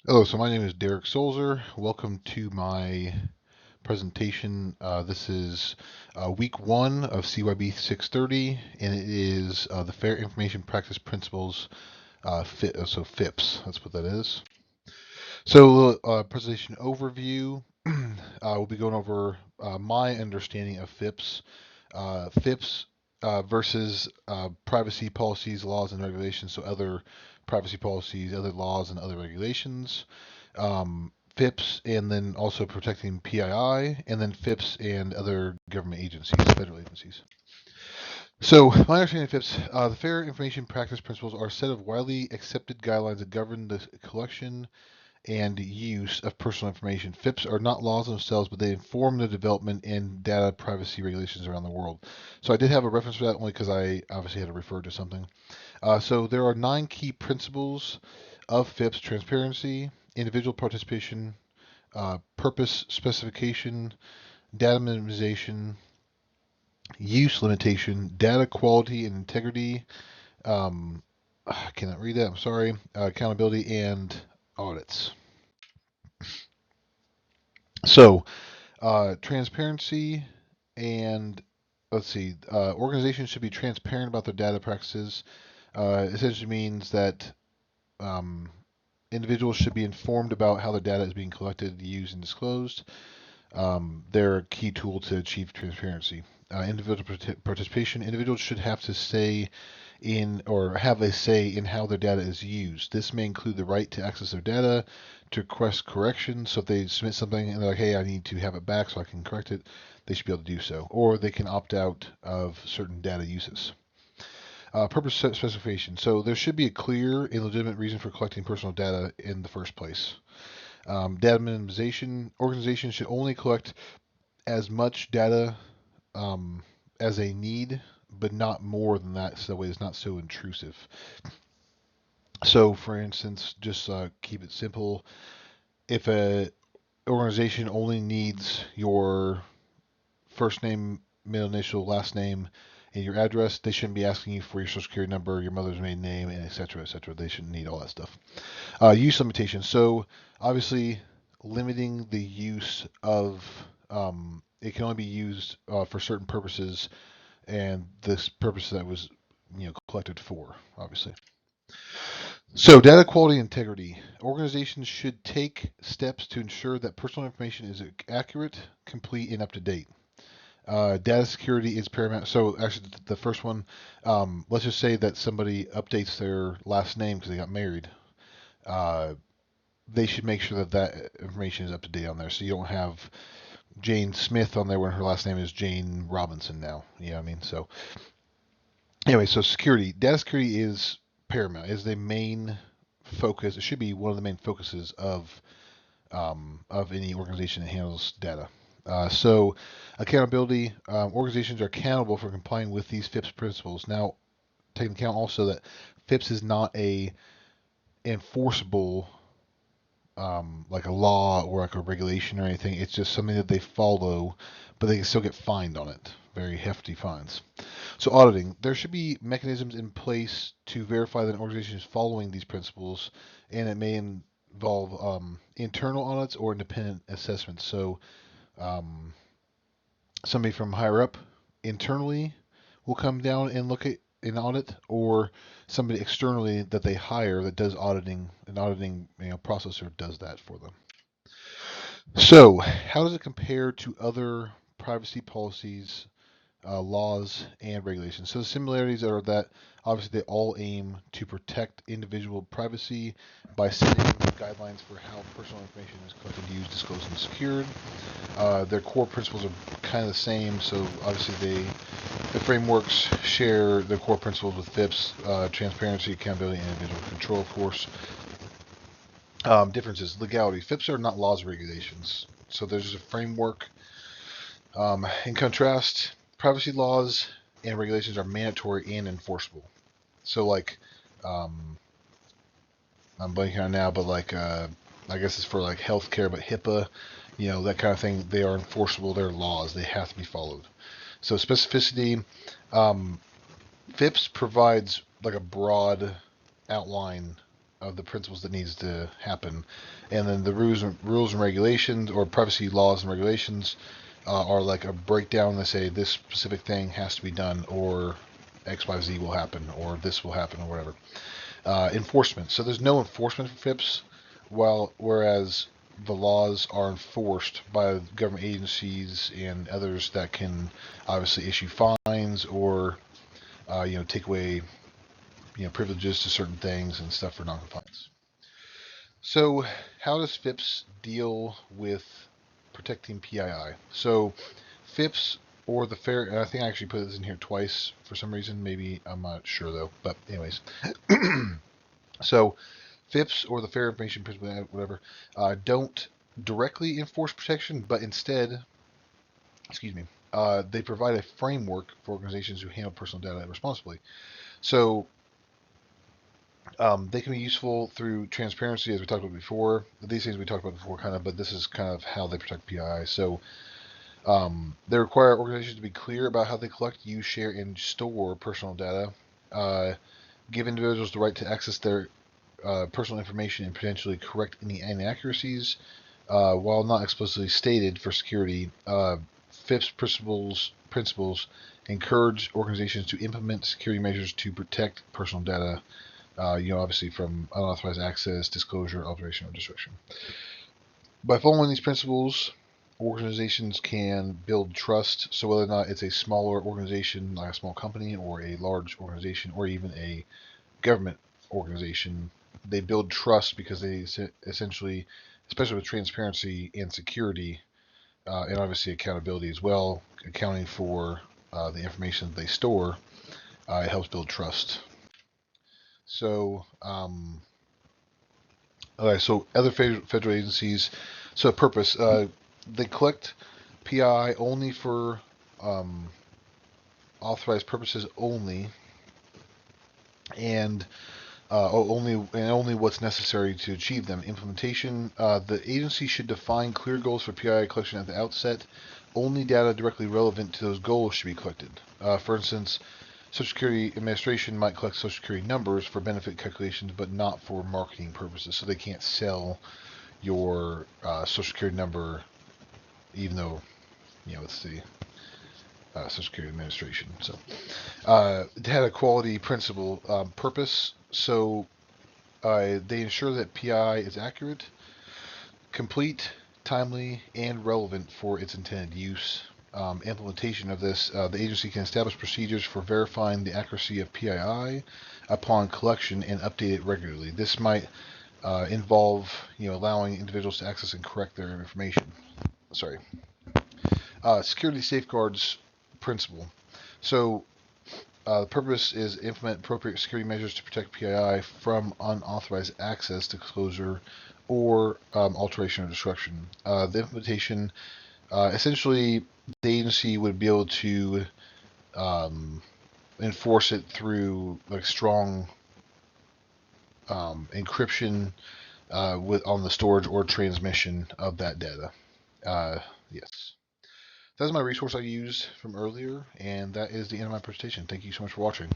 Hello, so my name is Derek Solzer. Welcome to my presentation. This is week one of CYB 630, and it is the Fair Information Practice Principles, so FIPPS, that's what that is. So, presentation overview. We'll be going over my understanding of FIPPS, FIPPS versus privacy policies, laws, and regulations. So, other privacy policies, other laws, and other regulations. FIPS, and then also protecting PII, and then FIPS and other government agencies, federal agencies. So, my understanding of FIPS, the Fair Information Practice Principles are a set of widely accepted guidelines that govern the collection and use of personal information. FIPS are not laws themselves, but they inform the development and data privacy regulations around the world. So I did have a reference for that only because I obviously had to refer to something. So there are 9 key principles of FIPS: transparency, individual participation, purpose specification, data minimization, use limitation, data quality and integrity. I cannot read that. I'm sorry. Accountability and audits. So transparency and let's see. Organizations should be transparent about their data practices. Essentially means that um, individuals should be informed about how their data is being collected, used, and disclosed. They're a key tool to achieve transparency. Individual participation. Individuals should have to say in or have a say in how their data is used. This may include the right to access their data, to request correction. So if they submit something and they're like, hey, I need to have it back so I can correct it, they should be able to do so. Or they can opt out of certain data uses. Purpose specification. So there should be a clear and legitimate reason for collecting personal data in the first place. Data minimization. Organizations should only collect as much data as they need, but not more than that, so that way it's not so intrusive. So, for instance, just keep it simple. If a organization only needs your first name, middle initial, last name, and your address, they shouldn't be asking you for your social security number, your mother's maiden name, and etc. etc. They shouldn't need all that stuff. Use limitations. So, obviously, limiting the use of it can only be used for certain purposes, and this purpose that was collected for, obviously. So, data quality integrity. Organizations should take steps to ensure that personal information is accurate, complete, and up to date. Data security is paramount. So, actually, the first one, let's just say that somebody updates their last name because they got married. Uh, they should make sure that that information is up to date on there. So you don't have Jane Smith on there when her last name is Jane Robinson now. You know what I mean? So, anyway, so security. Data security is paramount. Is the main focus. It should be one of the main focuses of any organization that handles data. So, accountability. Organizations are accountable for complying with these FIPS principles. Now, take into account also that FIPS is not a enforceable like a law or like a regulation or anything. It's just something that they follow, but they can still get fined on it. Very hefty fines. So auditing, there should be mechanisms in place to verify that an organization is following these principles, and it may involve internal audits or independent assessments. So um, somebody from higher up internally will come down and look at an audit, or somebody externally that they hire that does auditing, an auditing processor does that for them. So, how does it compare to other privacy policies, laws, and regulations? So, the similarities are that obviously they all aim to protect individual privacy by setting guidelines for how personal information is collected, used, disclosed, and secured. Their core principles are kind of the same, so obviously the frameworks share the core principles with FIPS, transparency, accountability, and individual control, of course. Differences, legality. FIPS are not laws or regulations, so there's just a framework. In contrast, privacy laws and regulations are mandatory and enforceable. So, like, um, I'm blanking on now, but like, I guess it's for like healthcare, but HIPAA, that kind of thing. They are enforceable. They're laws. They have to be followed. So, specificity. Um, FIPS provides like a broad outline of the principles that needs to happen, and then the rules and regulations or privacy laws and regulations are like a breakdown that say this specific thing has to be done, or XYZ will happen, or this will happen, or whatever. Enforcement. So there's no enforcement for FIPS, whereas the laws are enforced by government agencies and others that can obviously issue fines or take away privileges to certain things and stuff for noncompliance. So how does FIPS deal with protecting PII? So FIPS or the fair, and I think I actually put this in here twice for some reason. Maybe I'm not sure though. But anyways, so FIPS or the Fair Information Principle, whatever, don't directly enforce protection, but instead, excuse me, they provide a framework for organizations who handle personal data responsibly. So they can be useful through transparency, as we talked about before. These things we talked about before, kind of, but this is kind of how they protect PII. So they require organizations to be clear about how they collect, use, share, and store personal data. Give individuals the right to access their personal information and potentially correct any inaccuracies. While not explicitly stated for security, FIPS principles encourage organizations to implement security measures to protect personal data. Obviously from unauthorized access, disclosure, alteration, or destruction. By following these principles, organizations can build trust. So whether or not it's a smaller organization, like a small company, or a large organization, or even a government organization, they build trust because they essentially, especially with transparency and security, and obviously accountability as well, accounting for the information that they store, it helps build trust. So, so other federal agencies, so purpose, they collect PI only for authorized purposes only, and only what's necessary to achieve them. Implementation: the agency should define clear goals for PI collection at the outset. Only data directly relevant to those goals should be collected. For instance, Social Security Administration might collect Social Security numbers for benefit calculations, but not for marketing purposes. So they can't sell your Social Security number, even though it's the Social Security Administration. So data quality principle, purpose. So they ensure that PI is accurate, complete, timely, and relevant for its intended use. Implementation of this, the agency can establish procedures for verifying the accuracy of PII upon collection and update it regularly. This might involve, allowing individuals to access and correct their information. Sorry. Security safeguards principle. So the purpose is implement appropriate security measures to protect PII from unauthorized access, disclosure, or alteration or destruction. The implementation, essentially, the agency would be able to enforce it through like strong encryption on the storage or transmission of that data. Yes. That's my resource I used from earlier, and that is the end of my presentation. Thank you so much for watching.